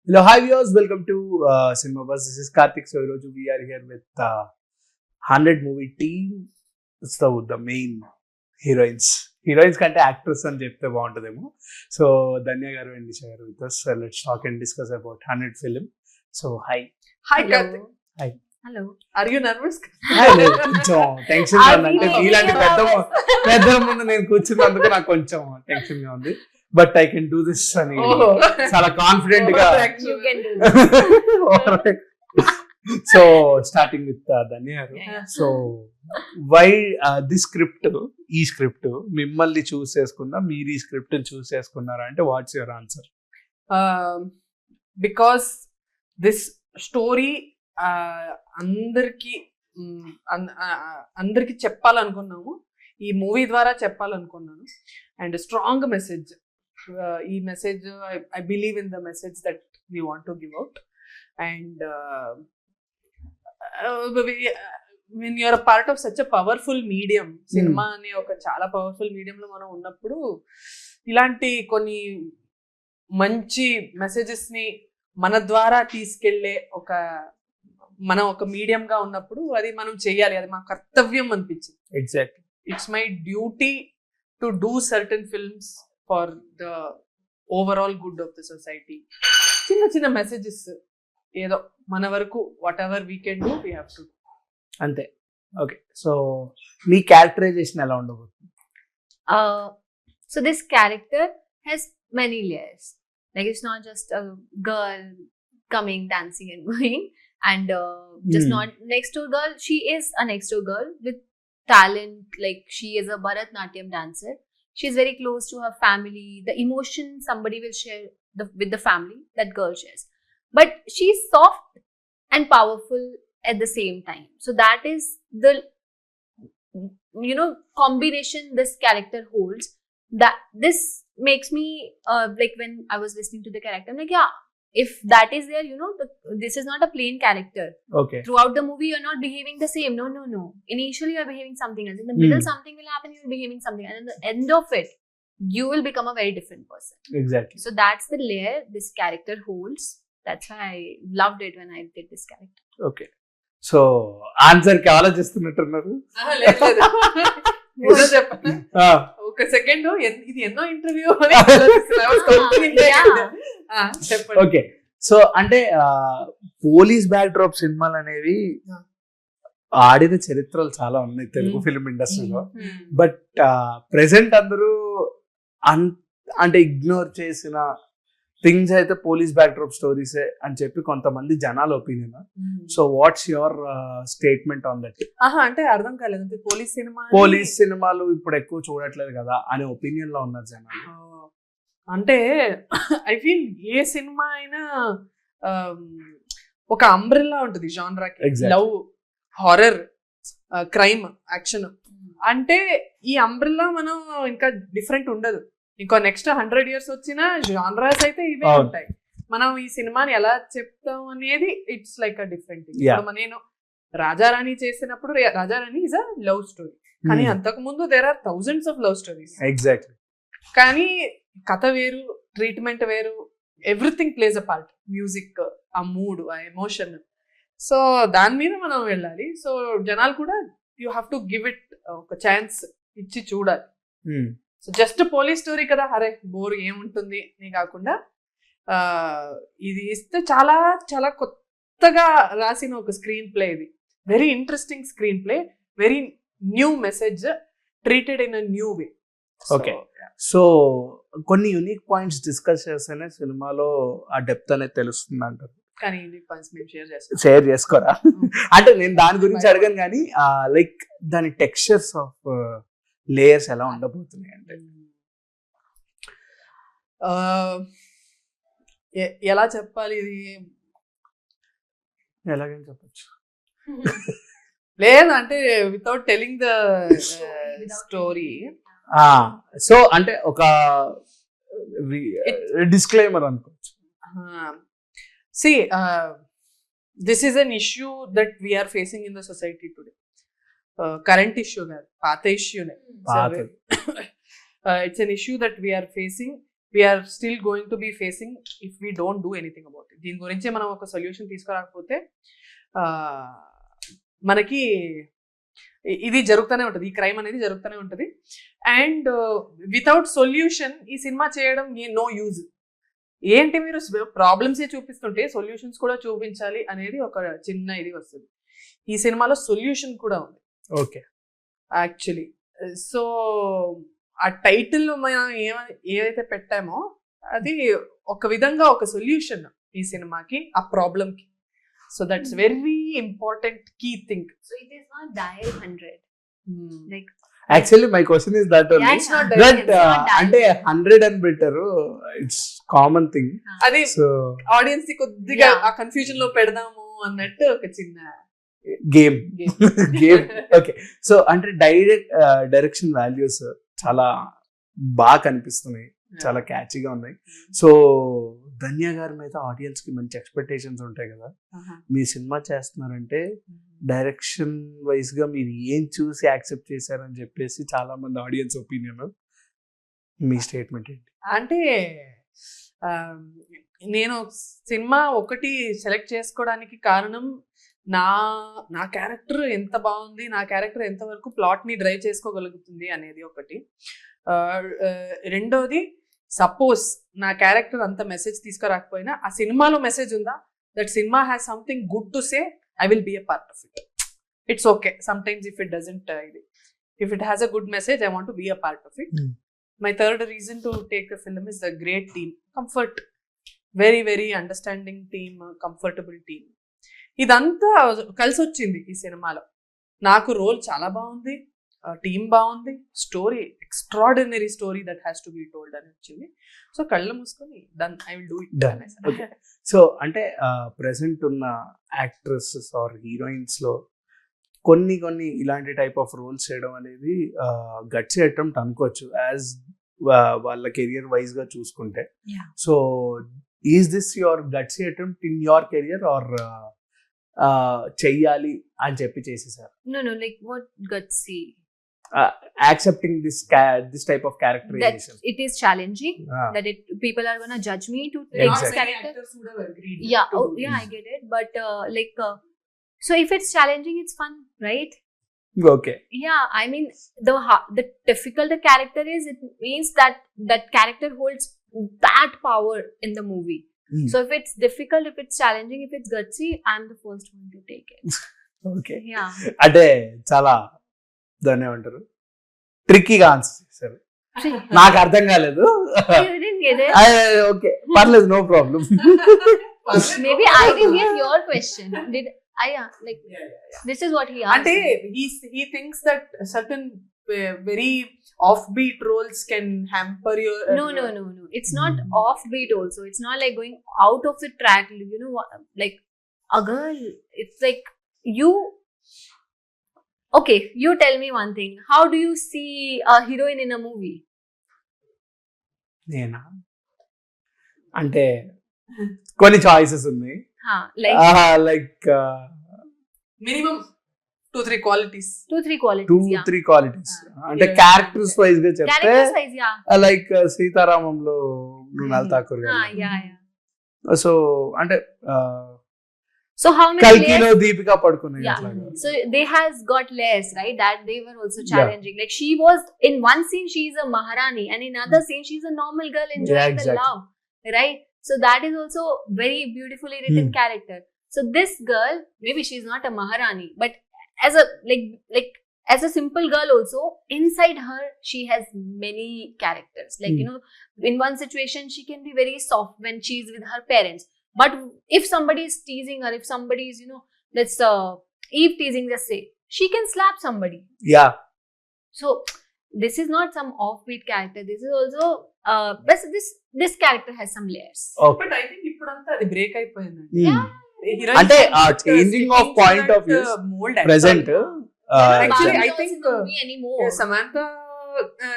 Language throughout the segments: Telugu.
Hello, hi viewers. Welcome to Cinema Buzz. This is Karthik. So, we are here with 100 movie team. So, the main heroines. Heroines కంటే యాక్ట్రెస్ అని చెప్తే బాగుంటుందేమో. సో ధన్య గారు అండ్ నిషా గారు with us. Let's talk and discuss about 100 film. So, hi. Hi, Hello. Karthik. Hi. Hello. Are you nervous? కొంచెం టెన్షన్ అంటే ఇలాంటి పెద్ద ముందు నేను కూర్చున్నందుకు నాకు కొంచెం టెన్షన్ గా ఉంది. But I can do this అని చాలా కాన్ఫిడెంట్ గా. You can do this. So starting with Dhanya garu. So why the script, ఈ స్క్రిప్ట్ మిమ్మల్ని చూస్ చేసుకున్నా, మీరు ఈ స్క్రిప్ట్ చూస్ చేసుకున్నారా అంటే what's your answer? Because this story అందరికి చెప్పాలనుకున్నాము, ఈ మూవీ ద్వారా చెప్పాలనుకున్నాను. అండ్ స్ట్రాంగ్ మెసేజ్, ఈ message I believe in the message that we want to give out. And when you are a part of such a powerful medium, cinema అనే ఒక చాలా పవర్ఫుల్ మీడియంలో మనం ఉన్నప్పుడు ఇలాంటి కొన్ని మంచి మెసేజెస్ ని మన ద్వారా తీసుకెళ్లే మనం ఒక మీడియం గా ఉన్నప్పుడు అది మనం చెయ్యాలి, అది మా కర్తవ్యం అనిపించింది. Exactly. It's my duty to do certain films for the overall good of the society. చిన్న చిన్న మెసేజెస్ ఏదో మన వరకు what ever we can do we have to. అంతే. ఓకే, సో మీ క్యారెక్టరైజేషన్ ఎలా ఉండబోతుంది? So this character has many layers. Like it's not just a girl coming, dancing and going, and just not next door girl. She is a next door girl with talent. Like she is a Bharatnatyam dancer. She's very close to her family. The emotion somebody will share with the family, that girl shares. But she's soft and powerful at the same time. So that is the combination this character holds. That this makes me like when I was listening to the character, I'm like, yeah, if that is there, this is not a plain character. Okay. Throughout the movie, you're not behaving the same. No. Initially, you're behaving something else. In the middle, something will happen. You're behaving something, and in the end of it, you will become a very different person. Exactly. So that's the layer this character holds. That's why I loved it when I did this character. Okay, so answer కి ఆలోచిస్తున్నట్టున్నారు. చెప్పండి ఒక సెకండ్, ఇది ఎన్నో ఇంటర్వ్యూ చెప్పండి. ఓకే, సో అంటే పోలీస్ బ్యాక్ డ్రాప్ సినిమాలు అనేవి ఆడిన చరిత్రలు చాలా ఉన్నాయి తెలుగు ఫిల్మ్ ఇండస్ట్రీలో. బట్ ప్రెసెంట్ అందరూ అంటే ఇగ్నోర్ చేసిన థింగ్స్ అయితే పోలీస్ బ్యాక్ డ్రాప్ స్టోరీసే అని చెప్పి కొంతమంది జనాల opinion. So what's your statement on that? అంటే అర్థం కాలేదు. పోలీస్ సినిమాలు ఇప్పుడు ఎక్కువ చూడట్లేదు కదా అనే ఒపీనియన్ లో ఉన్నారు జనాలు. అంటే ఐ ఫీల్ ఏ సినిమా అయినా ఒక అంబ్రెల్లా ఉంటుంది జానరాకి. లవ్, హారర్, క్రైమ్, యాక్షన్ అంటే ఈ అంబ్రెల్లా మనం ఇంకా డిఫరెంట్ ఉండదు. ఇంకో నెక్స్ట్ 100 years వచ్చిన జానరాస్ అయితే ఇవే ఉంటాయి. మనం ఈ సినిమాని ఎలా చెప్తాం అనేది ఇట్స్ లైక్ అ డిఫరెంట్. నేను రాజారాణి చేసినప్పుడు Raja Rani is a love story, కానీ అంతకు ముందు there are thousands of love stories. Exactly. కానీ కథ వేరు, ట్రీట్మెంట్ వేరు, everything plays a part. Music, ఆ మూడ్, ఆ ఎమోషన్. సో దాని మీద మనం వెళ్ళాలి. సో జనాలు కూడా you have to give it ఒక ఛాన్స్ ఇచ్చి చూడాలి. సో జస్ట్ పోలీస్ స్టోరీ కదా, అరే బోర్ ఏముంటుంది అని కాకుండా ఇది ఇస్తే చాలా చాలా కొత్తగా రాసిన ఒక స్క్రీన్ ప్లే. ఇది very interesting screen play, very new message treated in a new way. Okay, so కొన్ని యూనిక్ పాయింట్స్ డిస్కస్ చేస్తేనే సినిమాలో ఆ డెప్త్ అనేది తెలుస్తుంది అంటారు. కానీ యూనిక్ పాయింట్స్ మేము షేర్ చేసుకోరా? అంటే నేను దాని గురించి అడగను, కానీ లైక్ దాని టెక్స్చర్స్ ఆఫ్ లేయర్స్ ఎలా ఉండబోతున్నాయి అంటే ఎలా చెప్పాలి? ఇది ఎలాగని చెప్పచ్చు లేదంటే without telling the story. So అంటే ఒక డిస్క్లైమర్ అనుకోవచ్చు. See, this is an issue that we are facing in the society today. Current issue, paatha issue. It's an issue that we are facing we're still going to be facing if we don't do anything about it. దీని గురించి మనం ఒక సొల్యూషన్ తీసుకురాకపోతే మనకి ఇది జరుగుతూనే ఉంటుంది, ఈ క్రైమ్ అనేది జరుగుతూనే ఉంటుంది. అండ్ వితౌట్ సొల్యూషన్ ఈ సినిమా చేయడం నో యూజ్. ఏంటి మీరు ప్రాబ్లమ్సే చూపిస్తుంటే సొల్యూషన్స్ కూడా చూపించాలి అనేది ఒక చిన్న ఇది వస్తుంది. ఈ సినిమాలో సొల్యూషన్ కూడా ఉంది ఓకే యాక్చువల్లీ. సో ఆ టైటిల్ మనం ఏదైతే పెట్టామో అది ఒక విధంగా ఒక సొల్యూషన్ ఈ సినిమాకి, ఆ ప్రాబ్లంకి. So that's very important key thing. So it is not dial 100. Like actually my question is that only. it's not బట్ it's not dial అంటే 100 అని పెట్టారు, ఇట్స్ కామన్ థింగ్. అది సో ఆడియన్స్ ని కొద్దిగా Yeah. ఆ కన్ఫ్యూజన్ లో పెడదాము అన్నట్టు ఒక చిన్న game game. Game okay. So అంటే డైరెక్షన్ వాల్యూస్ చాలా బాగా కనిపిస్తున్నాయి, చాలా క్యాచీగా ఉన్నాయి. సో ధన్య గారి మీద ఆడియన్స్ కి మంచి ఎక్స్పెక్టేషన్స్ ఉంటాయి కదా. మీ సినిమా చేస్తున్నారంటే డైరెక్షన్ వైజ్ గా మీరు ఏం చూసి యాక్సెప్ట్ చేశారని చెప్పేసి చాలా మంది ఆడియన్స్ ఒపీనియన్. మీ స్టేట్మెంట్ ఏంటి? అంటే నేను సినిమా ఒకటి సెలెక్ట్ చేసుకోవడానికి కారణం నా నా క్యారెక్టర్ ఎంత బాగుంది, నా క్యారెక్టర్ ఎంతవరకు ప్లాట్ని డ్రైవ్ చేసుకోగలుగుతుంది అనేది ఒకటి. రెండోది, సపోజ్ నా క్యారెక్టర్ అంత మెసేజ్ తీసుకురాకపోయినా ఆ సినిమాలో మెసేజ్ ఉందా, that cinema has something good to say, I will be a part of it. It's okay sometimes if it doesn't if it has a good message, I want to be a part of it. My third reason to take the film is the great team, comfort, very very understanding team, comfortable team. ఇదంతా కలిసి వచ్చింది ఈ సినిమాలో. నాకు రోల్ చాలా బాగుంది, టీమ్ బాగుంది, story extraordinary story that has to be told అని వచ్చింది. సో కళ్ళు మూసుకొని done, I will do it. Okay. So అంటే ప్రెసెంట్ ఉన్న యాక్ట్రెసెస్ ఆర్ హీరోయిన్స్ లో కొన్ని ఇలాంటి టైప్ ఆఫ్ రోల్స్ చేయడం అనేది గట్స్ అటెంప్ట్ అనుకోవచ్చు యాజ్ వాళ్ళ కెరియర్ వైజ్ గా చూసుకుంటే. So is this your guts attempt in your career or చెయ్యాలి అని చెప్పి చేసేసారు? no like what gutsy accepting this type of that characterisation. it is challenging, that people are gonna judge me to take Exactly. this character. Yeah, I get it, but so if it's challenging, it's fun, right? Okay. Yeah, I mean the difficult the character is, it means that character holds that power in the movie. So if it's difficult, if it's challenging, if it's gutsy, I'm the first one to take it. Okay. Yeah. అంటే చాలా దాన్ని ఏమంటారు, ట్రిక్కీగా ఆన్సర్ చేశారు. నాకు అర్థం కాలేదు. You didn't get it? Okay పర్లేదు, no problem. Maybe I didn't get your question. Did I? Like this is what he asked. అంటే he thinks that certain very offbeat roles can hamper your No. It's not offbeat also. It's not like going out of the track. You know, like a girl. It's like you. Okay, you tell me one thing. How do you see a heroine in a movie? నేనా అంటే కొన్ని చాయిసెస్ ఉన్నాయి. Like minimum 2-3 qualities. 2-3 qualities. 2-3 qualities అంటే క్యారెక్టర్స్ వైజ్ గా చెప్తే Character size, yeah. లైక్ సీతారామంలో మృణాల్ ఠాకూర్ Yeah. సో అంటే So how many కల్కిలో layers? Deepika Padukone Yeah. So they has got layers, right? That they were also challenging. Like she was in one scene she's a Maharani, and in another scene she's a normal girl enjoying the exactly. love, right? So that is also very beautifully written character. So this girl, maybe she's not a Maharani, but as a like as a simple girl also, inside her she has many characters. Like you know, in one situation she can be very soft when she's with her parents. But if somebody is teasing her, if somebody is, you know, let's Eve teasing, just say, she can slap somebody. Yeah. So this is not some offbeat character. This is also but this character has some layers. Okay. But I think ఇప్పుడంతా అది బ్రేక్ అయిపోయింది. అంటే changing of point of view present Actually, I Barbie think, doesn't know me anymore.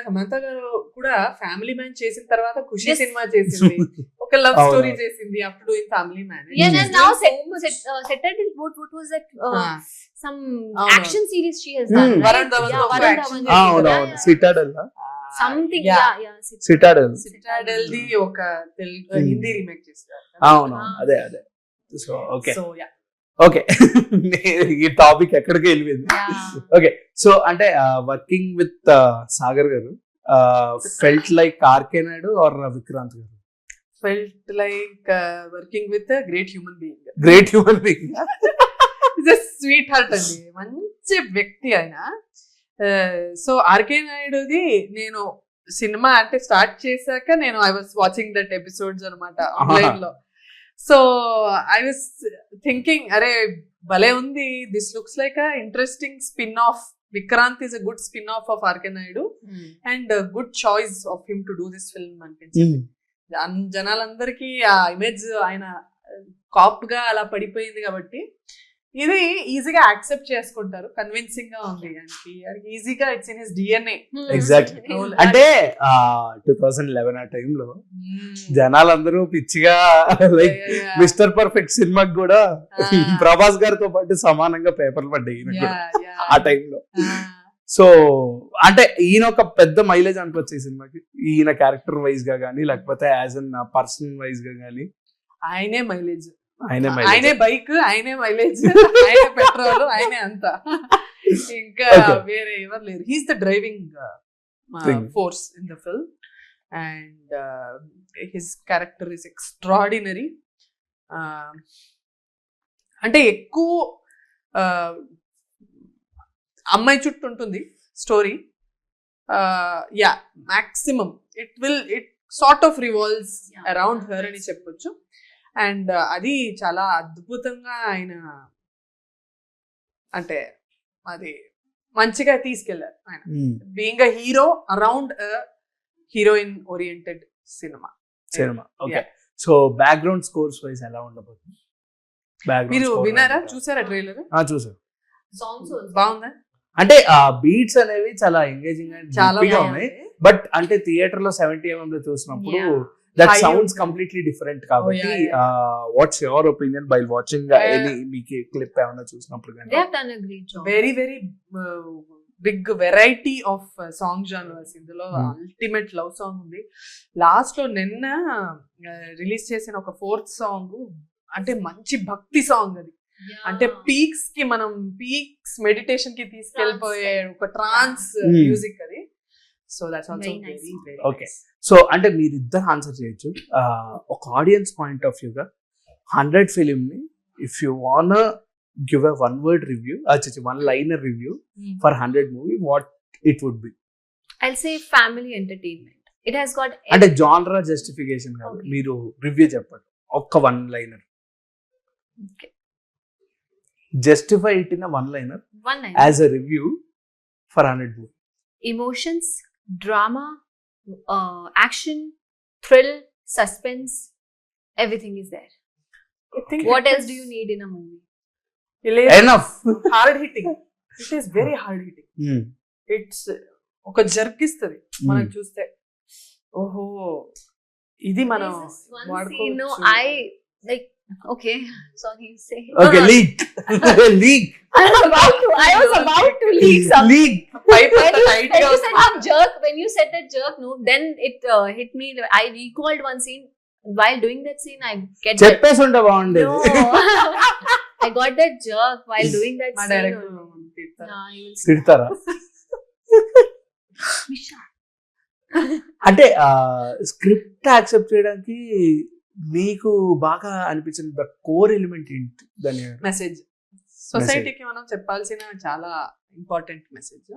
Samantha గారు కూడా ఫ్యామిలీ మ్యాన్ చేసిన తర్వాత ఖుషి సినిమా చేసింది, ఒక లవ్ స్టోరీ చేసింది after doing family man. Yeah, and now settled. What was that? Some action series she has done. Right? Varun Dhawan Yeah, తో Varun action Dhawan. అవునవును Citadel. Something, Yeah. yeah. Citadel. Citadel ది ఒక హిందీ రీమేక్ చేశారు. అవును, అదే. So okay so yeah okay ఈ టాపిక్ ఎక్కడికి వెళ్ళింది. ఓకే, సో అంటే working with Sagar garu felt like RK Naidu or Vikrant garu? Felt like working with great human being. Great human being. Sweetheart అండి, మంచి వ్యక్తి ఆయన. సో ఆర్కే నాయుడుది నేను సినిమా అంటే స్టార్ట్ చేశాక నేను I was watching that episodes అనమాట ఆన్లైన్ లో. సో ఐ వాస్ థింకింగ్, అరే భలే ఉంది, this looks like a interesting spin off. Vikrant is a good spin off of RK Naidu and good choice of him to do this film అనిపించింది. జనాలందరికీ ఆ ఇమేజ్ ఆయన కాప్ గా అలా పడిపోయింది కాబట్టి ఇది ఈజీగా యాక్సెప్ట్ చేసుకుంటారు. కన్విన్సింగ్ గా ఉంది ఆయనకి, ఈజీగా it's in his DNA. Exactly. అంటే 2011 ఆ టైంలో జనాలందరూ పిచ్చిగా లైక్ మిస్టర్ పర్ఫెక్ట్ సినిమాకి కూడా ప్రభాస్ గారితో పాటు సమానంగా పేపర్లు పడ్డాయి ఆ టైంలో. సో అంటే ఈయన ఒక పెద్ద మైలేజ్ అనుకోవచ్చు ఈ సినిమాకి, ఈయన క్యారెక్టర్ వైజ్ గా గానీ లేకపోతే యాజ్ అన్ పర్సన్ వైజ్ గా గానీ. ఆయనే మైలేజ్, ఆయనే బైక్, ఆయనే మైలేజ్, ఆయనే పెట్రోల్, ఆయనే అంతా, ఇంకా వేరే ఎవరు లేరు. He's the driving force in the film and his character is extraordinary. అంటే ఎక్కువ అమ్మాయి చుట్టూ ఉంటుంది story. Yeah maximum it sort of revolves around her అని చెప్పొచ్చు. అండ్ అది చాలా అద్భుతంగా ఆయన అంటే అది మంచిగా తీసుకెళ్లారు ఆయన. Being a hero around heroine oriented cinema. Okay, so background scores wise ఎలా ఉండబోతుంది? మీరు విన్నారా, చూసారా ట్రైలర్? చూసారు. బాగుందా? అంటే ఆ బీట్స్ అనేవి చాలా ఎంగేజింగ్ అండ్ చాలా ఉన్నాయి. బట్ అంటే థియేటర్ లో 70mm లో చూసినప్పుడు that sounds completely different కాబట్టి what's your opinion by watching any మీకు క్లిప్ ఏమైనా చూసినప్పుడు? They have done a great job. Very big variety of song genres ఇందులో. అల్టిమేట్ లవ్ సాంగ్ ఉంది లాస్ట్ లో. నిన్న రిలీజ్ చేసిన ఒక 4th సాంగ్ అంటే మంచి భక్తి సాంగ్ అది. అంటే పీక్స్ కి మనం మెడిటేషన్ కి తీసుకెళ్ళిపోయే ఒక ట్రాన్స్ మ్యూజిక్ అది. So that's also very very okay. So అంటే మీరిద్దరు ఆన్సర్ చేయొచ్చు. ఒక ఆడియన్స్ పాయింట్ ఆఫ్ వ్యూగా 100 ఫిలిం ని if you want give a 1-word review, 1-liner review for 100 movie, what it would be? I'll say family entertainment. It has got అంటే జానరా జస్టిఫికేషన్ కాదు, మీరు రివ్యూ చెప్పండి ఒక్క 1-liner. Okay. Justify it in a 1-liner as a review for 100 movies. Emotions, drama, action, thrill, suspense, everything is there. What else do you need in a movie? Enough. Hard hitting. It is very hard hitting. It's ఒక జర్క్ ఇస్తుంది మనకు చూస్తే. ఓహో ఇది మనం వాడుకోవచ్చు. I like okay, sorry, say. Okay, leak. Leak. I was about to leak something. Leak. When you said that jerk, no, then it hit me. I recalled one scene. While doing that scene, I get that. చెప్పేసి ఉంటే బాగుండేది. No. I got that jerk while doing that మా scene. డైరెక్టర్ తిడతారా? అంటే స్క్రిప్ట్ యాక్సెప్ట్ చేయడానికి మీకు బాగా అనిపించిన ద కోర్ ఎలిమెంట్ ఏంటి? దాని మెసేజ్ సొసైటీకి మనం చెప్పాల్సిన చాలా ఇంపార్టెంట్ మెసేజ్.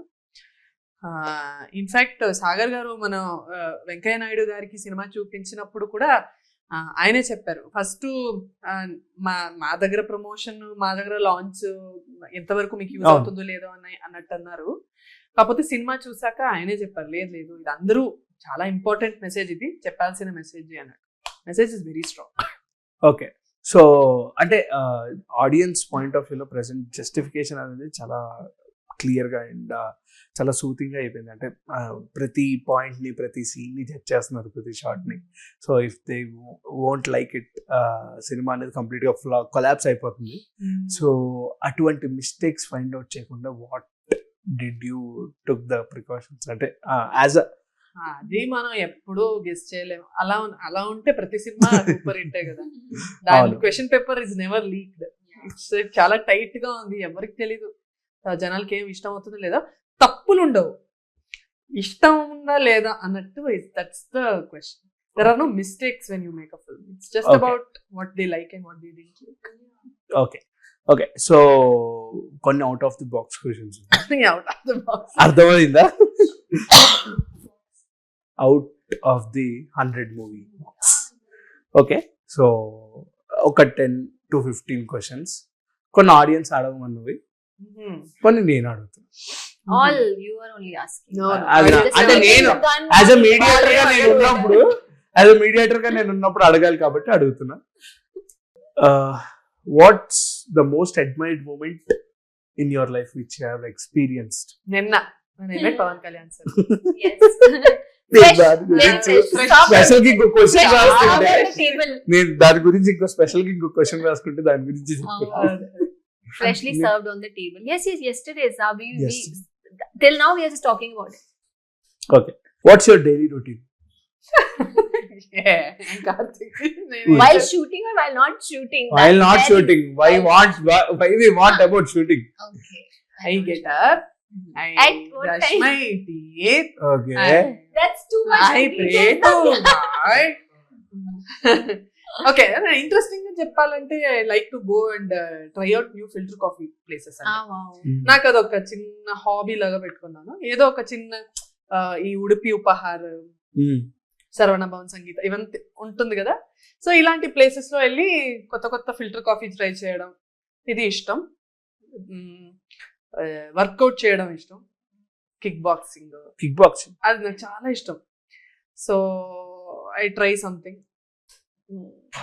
ఇన్ఫాక్ట్ సాగర్ గారు మనం వెంకయ్య నాయుడు గారికి సినిమా చూపించినప్పుడు కూడా ఆయనే చెప్పారు, ఫస్ట్ మా దగ్గర ప్రమోషన్, మా దగ్గర లాంచ్ ఎంతవరకు మీకు యూజ్ అవుతుందో లేదో అన్నట్టు అన్నారు. కాకపోతే సినిమా చూసాక ఆయనే చెప్పారు, లేదు ఇది అందరూ చాలా ఇంపార్టెంట్ మెసేజ్, ఇది చెప్పాల్సిన మెసేజ్ అన్నట్టు. Message is very strong. Okay, so అంటే ఆడియన్స్ పాయింట్ ఆఫ్ వ్యూలో ప్రెసెంట్ జస్టిఫికేషన్ అనేది చాలా క్లియర్గా అండ్ చాలా సూతింగ్గా అయిపోయింది. అంటే ప్రతి పాయింట్ని, ప్రతి సీన్ని జడ్జ్ చేస్తున్నారు, ప్రతి షార్ట్ని. So if they won't like it, సినిమా అనేది కంప్లీట్గా కొలాప్స్ అయిపోతుంది. సో అటువంటి మిస్టేక్స్ ఫైండ్ అవుట్ చేయకుండా what did you took the precautions? అంటే యాజ్ అ అది మనం ఎప్పుడూ గెస్ చేయలేము. అలా ఉంటే ప్రతి సినిమా సూపర్ హిట్టే కదా. దాని అవును. Question paper is never leaked. It's చాలా టైట్ గా ఉంది, ఎవరికి తెలీదు జనాలకి ఏం ఇష్టం అవుతుందో లేదా. తప్పులు ఉండవు, ఇష్టం ఉందా లేదా అన్నట్టు. That's the question. There are no mistakes when you make a film. It's just Okay. about what they like and what they didn't like. Okay so కొన్ని out of the box questions Nothing out of the box. అర్థమైందా? Out of the 100 movie box. Okay so ఒక 10 to 15 క్వశ్చన్స్. కొన్ని ఆడియన్స్ అడగమన్నవి, Mhm. కొన్ని నేను అడుగుతాను. All you are only asking. No, no. అది Just అంటే like నేను you've done as a one mediator గా before. నేను ఉన్నప్పుడు అడగాలి కాబట్టి అడుగుతున్నా. What's the most admired moment in your life which you have experienced? నేనే Pawan Kalyan sir. Yes. Fresh, దాని very గురించి fresh. స్పెషల్ కి ఇంకో క్వశ్చన్ Fresh రాసుకుంటే on the table. నేను దాని గురించి ఇంకో స్పెషల్ కి ఇంకో క్వశ్చన్ రాసుకుంటే దాని గురించి చెప్తాను. Freshly served on the table. Yes, yesterday, Yes. till now we are just talking about it. Okay what's your daily routine? While shooting or while not shooting? While not That is shooting, why we want about shooting? Okay. I get up, I At what brush time? my teeth, Okay. That's too much. I pray to God. Okay, interesting గా చెప్పాలంటే I like to go and try out new filter coffee places. Wow. నాకు అదొక చిన్న హాబీ లాగా పెట్టుకున్నాను. ఏదో ఒక చిన్న ఈ ఉడిపి ఉపహార్, శరవణ భవన్ సంగీత ఇవంతా ఉంటుంది కదా. సో ఇలాంటి ప్లేసెస్ లో వెళ్ళి కొత్త కొత్త ఫిల్టర్ కాఫీ ట్రై చేయడం ఇది ఇష్టం. వర్కౌట్ చేయడం ఇష్టం. కిక్ బాక్సింగ్ అది నాకు చాలా ఇష్టం. సో ఐ ట్రై సంథింగ్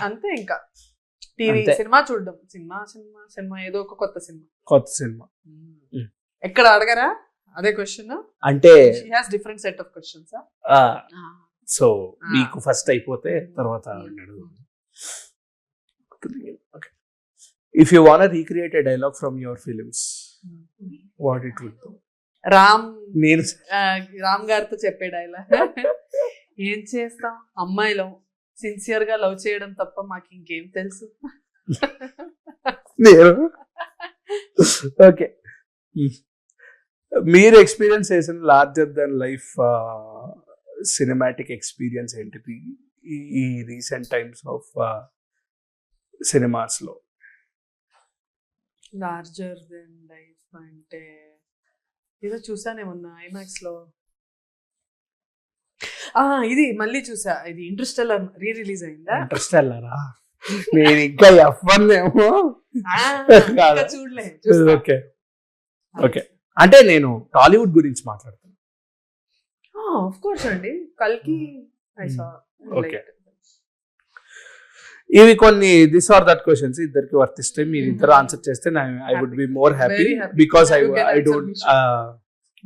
అంతే. ఇంకా టీవీ అంతే. సినిమా చూడడం, సినిమా ఏదో ఒక కొత్త సినిమా. ఎక్కడ అడగరా అదే క్వశ్చన్? అంటే she has different set of questions. So మీకు ఫస్ట్ అయిపోతే తర్వాత అడుగు. If you want recreate a dialogue from your films, what it would be? నేను రామ్ గారితో చెప్పే డైలాగ్, ఏం చేస్తాం అమ్మాయిలో సిన్సియర్ గా లవ్ చేయడం తప్ప మాకు ఇంకేం తెలుసు. ఓకే మీరు ఎక్స్పీరియన్స్ చేసిన larger than life cinematic experience ఏంటిది ఈ రీసెంట్ టైమ్స్ ఆఫ్ సినిమాస్ లో? లార్జర్ దెన్ లైఫ్ అంటే ఏదో చూసానేమన్నా ఐమాక్స్ లో. ఇది మళ్ళీ చూసా, ఇది ఇంటర్స్టెల్లర్ రీ రిలీజ్ అయిందా? ఇంటర్స్టెల్లరా? నేను ఇంకా F1 ఏమో చూడలే. ఓకే ఓకే అంటే నేను టాలీవుడ్ గురించి మాట్లాడుతాను. ఆఫ్ కోర్స్ అండి, కల్కి ఐ సా. Okay. ఇవి కొన్ని దిస్ ఆర్ దట్ క్వశ్చన్స్ ఇద్దరికి వర్తిస్తే మీరు ఇద్దరు ఆన్సర్ చేస్తే I would be more happy Very happy. Because You can I answer don't me.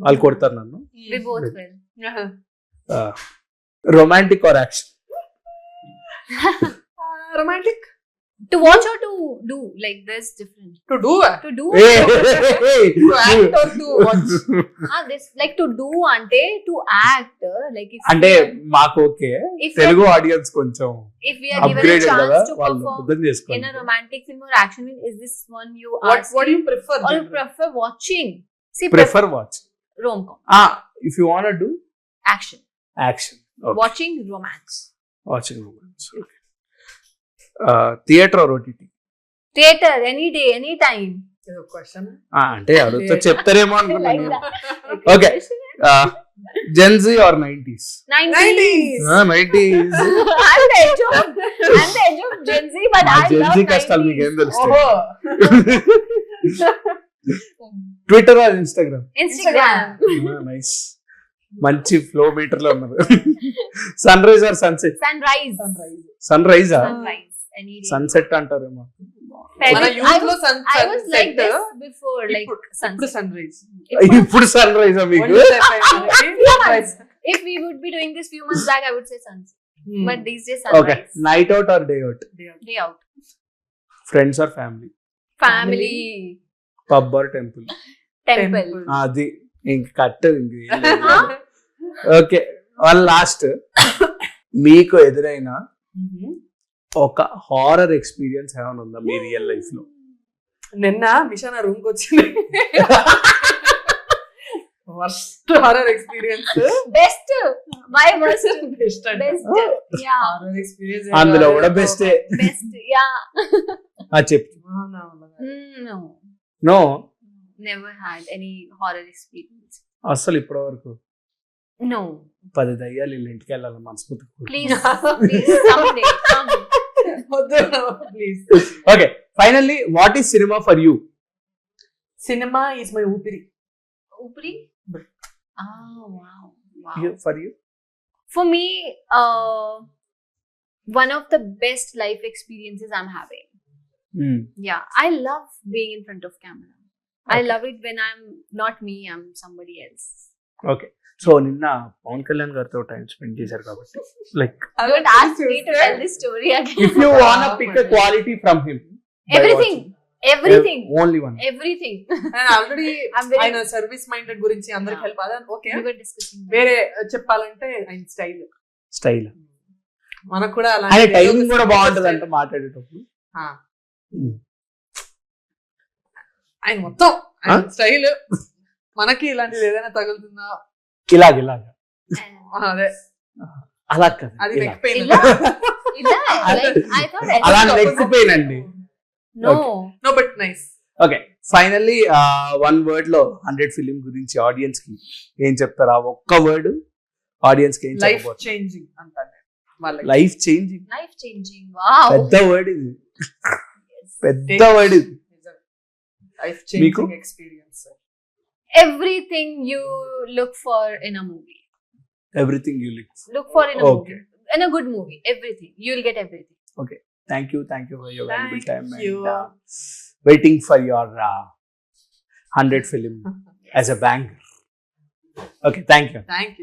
వాళ్ళు కొడతారు నన్ను. We both will. Romantic or action? Romantic. To watch or to do? Like there's different. To do To do. To act or to watch. This like to do ante to act. Like if అంటే మాకు ఓకే, if తెలుగు ఆడియన్స్ కొంచెం if we are given a upgraded కదా, chance to వాళ్ళు perform అర్థం in చేసుకోండి. a romantic film or action film, is this one you What do you prefer? or you prefer watching? See, prefer watch. rom-com, if you want do action, action, watching romance, watching romance. Theatre or OTT? theater, any day, any time. ఏదో క్వశ్చన్. అంటే అడుగుతా చెప్తారేమో Like అనుకున్నాను. that. Okay. Gen Z or 90s? 90s. 90s. I'm the edge of Gen Z, but I love Gen Z కష్టాలు మీకు 90s. ఏం తెలుస్తాయి? ఓహో. Twitter or Instagram? Instagram. Nice, మంచి ఫ్లో మీటర్ లో ఉన్నారు. Sunrise or sunset? Sunrise. Sun రైజా? Sunrise. Any day. సన్సెట్ అంటారేమో. మన I యూత్ లో I was like this before, like ఇప్పుడు sunset. Sunrise. ఇప్పుడు సన్ రైజా మీకు? If we would be doing this few months back, I would say sunset. But these days, okay. sunrise. Night out or day out? Day out. Friends or family? Family. Pub or temple? Temple. అది ఇంక కట్టదు ఇంక. ఓకే. వన్ లాస్ట్ మీకు ఎదురైన ఒక హారర్ ఎక్స్పీరియన్స్ ఏమైనా ఉందా మీ రియల్ లైఫ్ లో? నిన్న మిషన్ రూమ్ కి వచ్చింది. Worst horror experience. Best my best best best yeah horror experience అందులో కూడా బెస్టే. బెస్ట్ యా చెప్పు. no no, never had any horror experience. అసలు ఇప్పటి వరకు No, 10 దయ్యాలు వీళ్ళ ఇంటికి వెళ్ళాలి మనస్ఫూర్తి. please someday come. Please. Okay, finally what is cinema for you? Cinema is my ఊపిరి. Upri? Oh wow. For you? For me, one of the best life experiences I'm having. Yeah, I love being in front of camera. I Okay. love it when I'm not me, I'm somebody else. Okay, so నిన్న పవన్ కళ్యాణ్ గారితో టైం స్పెండ్ చేశారు కాబట్టి like Don't ask me to tell this story again. If you want pick a quality from him, Everything. Only one. Everything. Already I'm very. ఆయన సర్వీస్ మైండెడ్ గురించి అందరికి హెల్ప్ అదే. Okay, We were discussing. వేరే చెప్పాలంటే ఆయన స్టైల్ మనకు కూడా ఆయన అలాంటి టైమింగ్ కూడా బాగుంటది అంటే మాట్లాడేటప్పుడు. ఆయన మొత్తం ఆయన స్టైల్. మనకి ఇలాంటిది ఏదైనా తగులుతుందా? ఇలాగ అదే అలా కాదు, అది ఇలా. Neck pain. Ila, like, I thought. అలా నెక్కిపోయినండి. No. No but nice. Okay, finally one word లో 100 ఫిలిం గురించి ఆడియన్స్ కి ఏం చెప్తారా? ఒక్క వర్డ్ ఆడియన్స్ కి ఏం లైఫ్ చెప్పబోతున్నారు? చేంజింగ్ అంటారు వాళ్ళకి. Life changing. Life changing. Wow. పెద్ద వర్డ్ ఇది, పెద్ద వర్డ్ ఇది. లైఫ్ మీకు? Changing experience. Everything you look for in a movie. Everything you look. Look for in a Okay. movie. In a good movie. Everything. You'll get everything. Thank you for your valuable Thank time you. and waiting for your 100 film as a banger. Okay, thank you. Thank you.